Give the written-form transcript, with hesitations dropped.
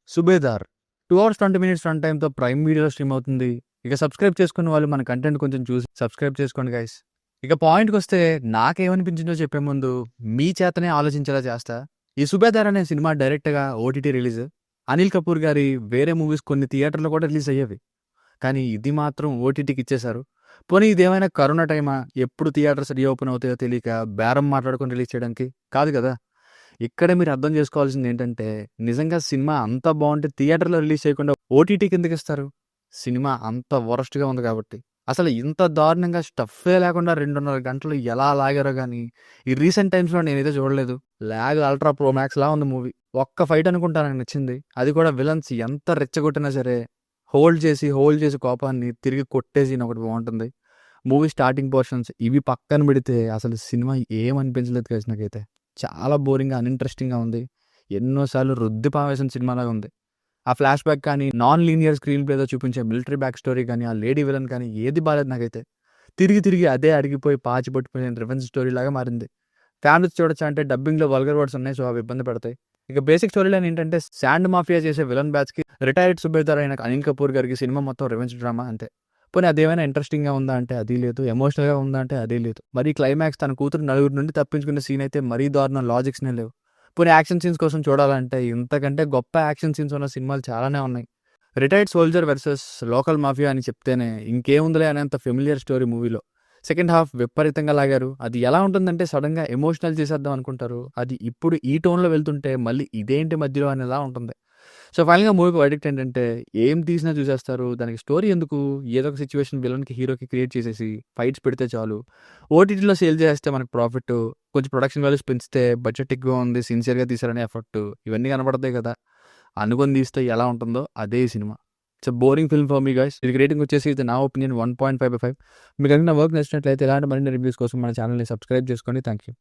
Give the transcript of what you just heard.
Subedar 2 hours 20 minutes run టైమ్‌తో prime వీడియోలో stream అవుతుంది. ఇక సబ్స్క్రైబ్ చేసుకున్న వాళ్ళు మన కంటెంట్ కొంచెం చూసి సబ్స్క్రైబ్ చేసుకోండి గైస్. ఇక పాయింట్‌కొస్తే నాకేమనిపించిందో చెప్పే ముందు మీ చేతనే ఆలోచించేలా చేస్తా. ఈ 'సుబేదార్' అనే సినిమా డైరెక్ట్‌గా ఓటీటీ రిలీజ్. అనిల్ కపూర్ గారి వేరే మూవీస్ కొన్ని థియేటర్‌లో కూడా రిలీజ్ అయ్యేవి. కానీ ఇది మాత్రం ఓటీటీకి ఇచ్చేశారు. పోనీ ఇదేమైనా కరోనా టైమా? ఎప్పుడు థియేటర్స్ రీఓపెన్ అవుతాయో తెలియక బేరం మాట్లాడుకొని రిలీజ్ చేయడానికి? కాదు కదా! ఇక్కడే మీరు అర్థం చేసుకోవాల్సింది ఏంటంటే, నిజంగా సినిమా అంత బావుంటే థియేటర్‌లో రిలీజ్ చేయకుండా ఓటీటీకి ఎందుకిస్తారు? సినిమా అంత వరస్ట్‌గా ఉంది కాబట్టి. అసలు ఇంత దారుణంగా స్టఫే లేకుండా 2:30 గంటలు ఎలా లాగారో గానీ, ఈ రీసెంట్ టైమ్స్‌లో నేనైతే చూడలేదు. లాగ్ అల్ట్రా ప్రో మ్యాక్స్‌లా ఉంది మూవీ. ఒక్క ఫైట్ అనుకుంటా నాకు నచ్చింది. అది కూడా విలన్స్ ఎంత రెచ్చగొట్టినా సరే, హోల్డ్ చేసి కోపాన్ని తిరిగి కొట్టే సీన్ ఒకటి బావుంటుంది. మూవీ స్టార్టింగ్ పోర్షన్స్ ఇవి పక్కన పెడితే అసలు సినిమా ఏమనిపించలేదు గైస్ నాకైతే. చాలా బోరింగ్‌గా, అన్‌ఇంట్రెస్టింగ్‌గా ఉంది. ఎన్నో సార్లు రుద్ది పావేసిన సినిమాలాగా ఉంది. ఆ ఫ్లాష్ బ్యాక్ కానీ, నాన్ లీనియర్ స్క్రీన్ ప్లేతో చూపించే మిలిటరీ బ్యాక్ స్టోరీ కానీ, ఆ లేడీ విలన్ కానీ ఏది బాలేదు నాకైతే. తిరిగి అదే అరిగిపోయి పాచి పట్టిపోయిన రివెంజ్ స్టోరీలాగా మారింది. ఫ్యామిలీస్ చూడొచ్చా అంటే డబ్బింగ్‌లో వల్గర్ వర్డ్స్ ఉన్నాయి. సో, అవి ఇబ్బంది పెడతాయి. ఇక బేసిక్ స్టోరీ లైన్ ఏంటంటే శాండ్ మాఫియా చేసే విలన్ బ్యాచ్‌కి రిటైర్డ్ సుబేదార్ అయిన అనిల్ కపూర్ గారికి సినిమా మొత్తం రివెంజ్ డ్రామా అంతే. పోనీ అదేమైనా ఇంట్రెస్టింగ్‌గా ఉందా అంటే అది లేదు. ఎమోషనల్‌గా ఉందా అంటే అది లేదు. మరి క్లైమాక్స్ తన కూతురు నలుగురి నుండి తప్పించుకునే సీన్ అయితే మరీ దారుణం, లాజిక్స్‌నే లేవు. పోనీ యాక్షన్ సీన్స్ కోసం చూడాలంటే ఇంతకంటే గొప్ప యాక్షన్ సీన్స్ ఉన్న సినిమాలు చాలానే ఉన్నాయి. Retired soldier versus local mafia అని చెప్తేనే ఇంకేముందిలే అనేంత ఫెమిలియర్ స్టోరీ మూవీలో. సెకండ్ హాఫ్ విపరీతంగా లాగారు. అది ఎలా ఉంటుందంటే సడన్‌గా ఎమోషనల్ చేసేద్దాం అనుకుంటారు. అది ఇప్పుడు ఈ టోన్‌లో వెళ్తుంటే మళ్ళీ ఇదేంటి మధ్యలో అనేలా ఉంటుంది. సో, ఫైనల్‌గా మూవీకి వర్డిక్ట్ ఏంటంటే ఏం తీసినా చూసేస్తారు. దానికి స్టోరీ ఎందుకు? ఏదో ఒక సిట్యుయేషన్ విలన్‌కి, హీరోకి క్రియేట్ చేసేసి ఫైట్స్ పెడితే చాలు. ఓటీటీలో సేల్ చేసేస్తే మనకు ప్రాఫిట్టు. కొంచెం ప్రొడక్షన్ వాల్యూస్ పెంచితే బడ్జెట్ ఎక్కువ ఉంది, సిన్సియర్‌గా తీశారనే ఎఫర్టు ఇవన్నీ కనపడతాయి కదా! అనుకోని తీస్తే ఎలా ఉంటుందో అదే ఈ cinema. It's a boring film for me guys. దీనికి రేటింగ్ వచ్చేసి ఇది నా ఒపీనియన్ 1.5/5. మీకు కనుక నా వర్క్ నచ్చినట్లయితే ఇలాంటి మరిన్ని రివ్యూస్ కోసం మన ఛానల్‌ని సబ్స్క్రైబ్ చేసుకోండి. Thank you.